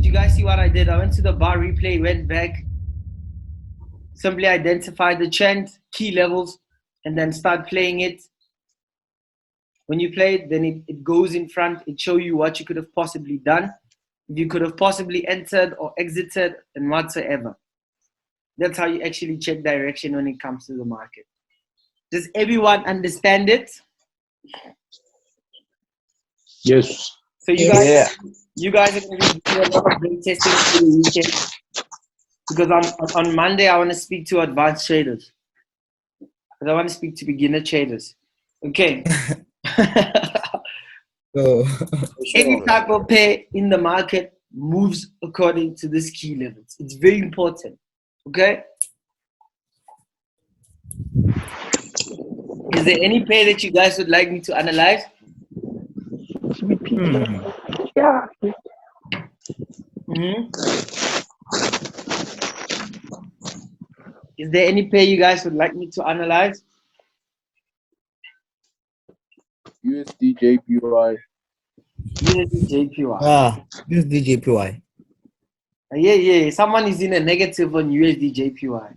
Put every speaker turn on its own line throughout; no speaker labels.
you guys see what I did? I went to the bar replay, went back, simply identified the trend, key levels, and then start playing it. When you play it, then it goes in front. It shows you what you could have possibly done. If you could have possibly entered or exited and whatsoever. That's how you actually check direction when it comes to the market. Does everyone understand it?
Yes.
So you guys are going to be doing a lot of brain testing for the weekend. Because on Monday, I want to speak to advanced traders. Because I want to speak to beginner traders. Okay. Any type of pair in the market moves according to these key levels. It's very important. Okay. Is there any pair that you guys would like me to analyze?
Yeah.
Is there any pair you guys would like me to analyze?
USD JPY.
USD JPY.
USD JPY.
Yeah. Someone is in a negative on USD JPY.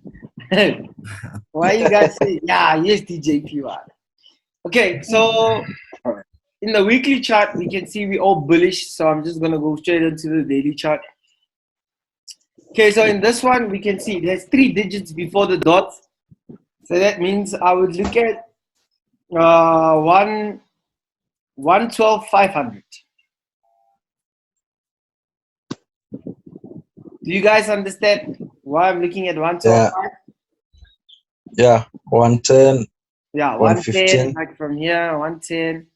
Why you guys say, yeah, USD JPY? Okay, so in the weekly chart, we can see we're all bullish. So I'm just going to go straight into the daily chart. Okay, so in this one, we can see there's 3 digits before the dot. So that means I would look at 112,500. Do you guys understand why I'm looking at 112,500?
Yeah, 110.
Yeah, 110, like from here, 110.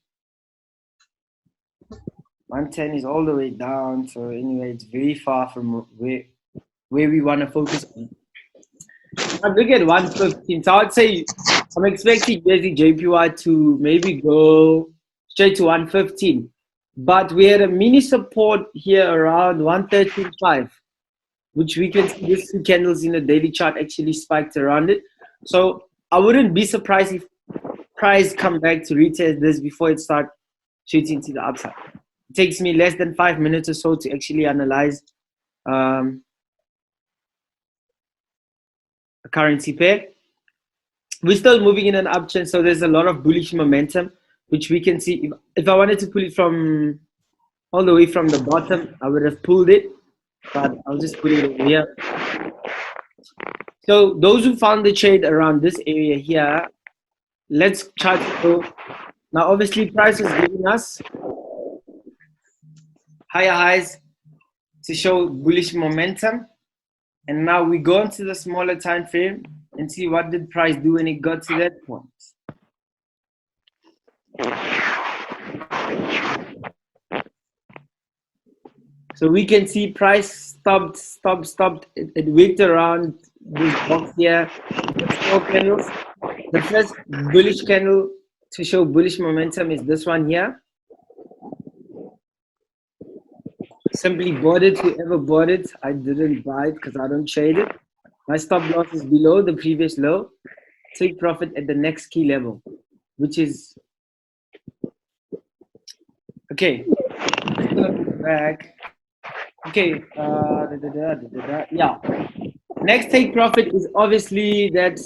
110 is all the way down. So anyway, it's very far from where we want to focus on. I look at 115. So I would say I'm expecting USD JPY to maybe go straight to 115. But we had a mini support here around 113.5, which we can see these 2 candles in the daily chart actually spiked around it. So I wouldn't be surprised if price come back to retest this before it starts shooting to the upside. It takes me less than 5 minutes or so to actually analyze a currency pair. We're still moving in an uptrend, so there's a lot of bullish momentum, which we can see. If I wanted to pull it from all the way from the bottom, I would have pulled it, but I'll just put it over here. So those who found the trade around this area here, let's chart it through. Now, obviously, price is giving us higher highs to show bullish momentum. And now we go into the smaller time frame and see what did price do when it got to that point. So we can see price stopped. It wicked around this box here. The first bullish candle to show bullish momentum is this one here. Simply bought it, whoever bought it. I didn't buy it because I don't trade it. My stop loss is below the previous low. Take profit at the next key level, which is okay. Back. Okay. Yeah. Next take profit is obviously that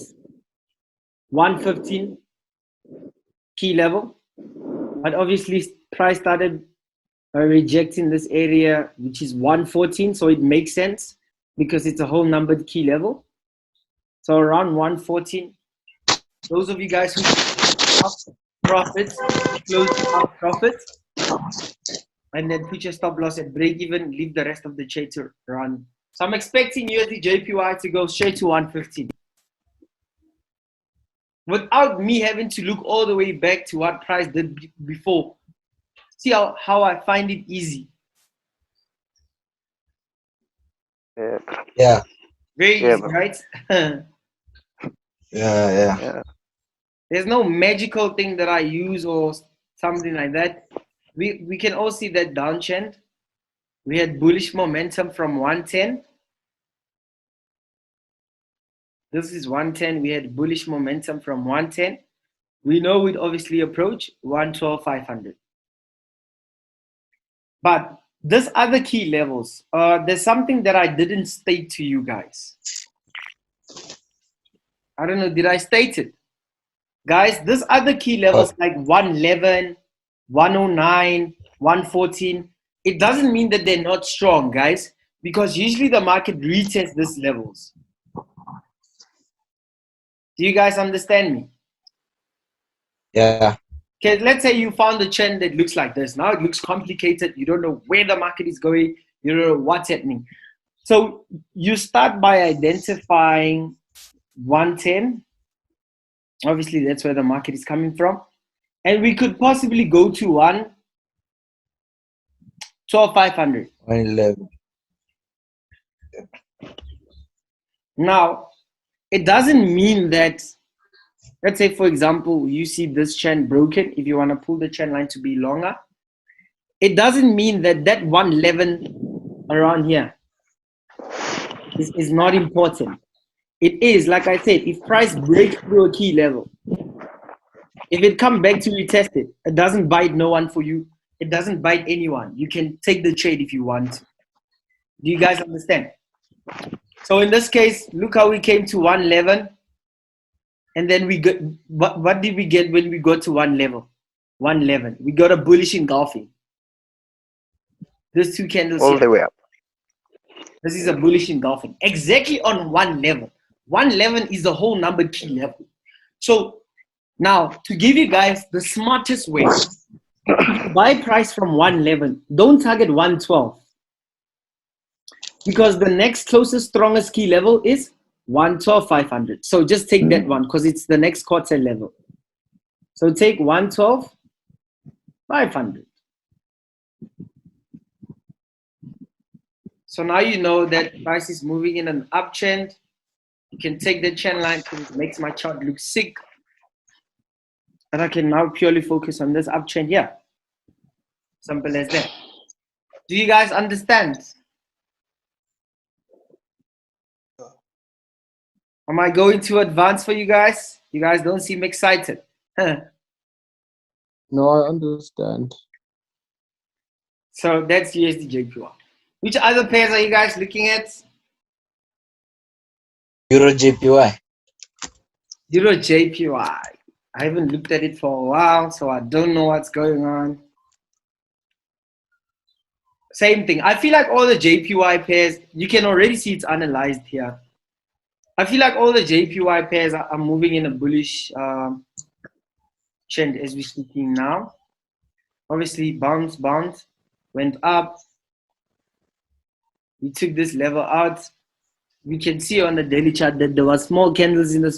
115 key level, but obviously price started rejecting this area, which is 114. So it makes sense because it's a whole numbered key level. So around 114. Those of you guys who have profits, close up profits, and then put your stop loss at break even, leave the rest of the trade to run. So I'm expecting USD JPY to go straight to 115. Without me having to look all the way back to what price did before. See how I find it easy.
Yeah.
Very easy, right?
Yeah.
There's no magical thing that I use or something like that. We can all see that downtrend. We had bullish momentum from 110. This is 110. We had bullish momentum from 110. We know we'd obviously approach 112,500. But this other key levels, there's something that I didn't state to you guys. I don't know, did I state it? Guys, this other key levels like 111, 109, 114, it doesn't mean that they're not strong, guys, because usually the market retests these levels. Do you guys understand me?
Yeah.
Okay, let's say you found a trend that looks like this. Now it looks complicated. You don't know where the market is going. You don't know what's happening. So you start by identifying 110. Obviously, that's where the market is coming from. And we could possibly go to 12,500.
111.
Now, it doesn't mean that, let's say, for example, you see this trend broken. If you want to pull the trend line to be longer, it doesn't mean that that 111 around here is not important. It is, like I said, if price breaks through a key level, if it comes back to retest it, it doesn't bite no one for you. It doesn't bite anyone. You can take the trade if you want. Do you guys understand? So in this case, look how we came to 111. And then we got, what did we get when we got to 111? We got a bullish engulfing. Those two candles
All
here.
the way up.
This is a bullish engulfing. Exactly on 111. 111 is the whole number key level. So now, to give you guys the smartest way, buy price from 111. Don't target 112. Because the next closest, strongest key level is 112,500. So just take that one because it's the next quarter level. So take 112,500. So now you know that price is moving in an uptrend. You can take the trend line because it makes my chart look sick. And I can now purely focus on this uptrend here. Simple as that. Do you guys understand? Am I going too advanced for you guys? You guys don't seem excited.
No, I understand.
So that's USD JPY. Which other pairs are you guys looking at?
Euro JPY.
Euro JPY. I haven't looked at it for a while, so I don't know what's going on. Same thing. I feel like all the JPY pairs, you can already see it's analyzed here. I feel like all the JPY pairs are moving in a bullish trend as we're speaking now. Obviously, bounce, went up. We took this level out. We can see on the daily chart that there were small candles in the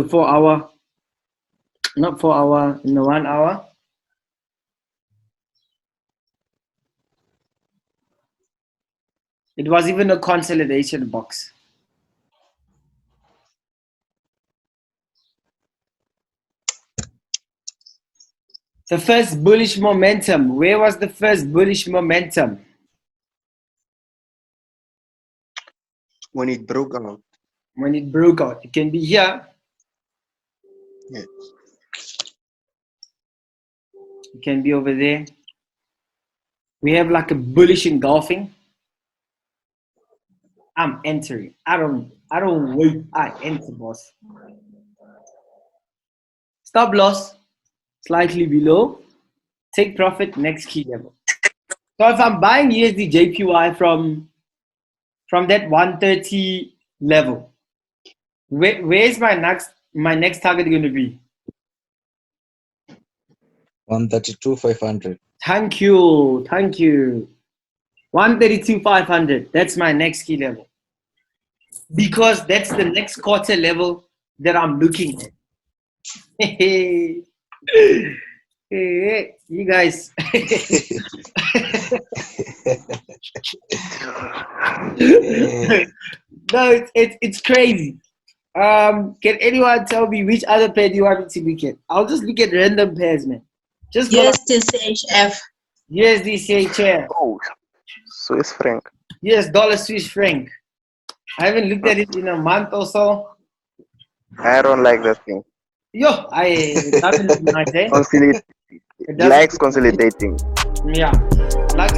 4 hour, not 4 hour, in the 1 hour. It was even a consolidation box. The first bullish momentum. Where was the first bullish momentum?
When it broke out.
When it broke out. It can be here.
Yes.
It can be over there. We have like a bullish engulfing. I'm entering. I don't wait. I enter, boss. Stop loss. Slightly below. Take profit. Next key level. So if I'm buying USD JPY from that 130 level, where's my next target going to be?
132,500.
Thank you. 132,500. That's my next key level. Because that's the next quarter level that I'm looking at. Hey, you guys. No, it's crazy. Can anyone tell me which other pair do you want me to look at? I'll just look at random pairs, man. Just
USD CHF.
USD CHF.
Oh, Swiss franc.
US dollar Swiss franc. I haven't looked at it in a month or so.
I don't like that thing.
Yo, it doesn't look nice, eh?
It likes consolidating.
Yeah. Like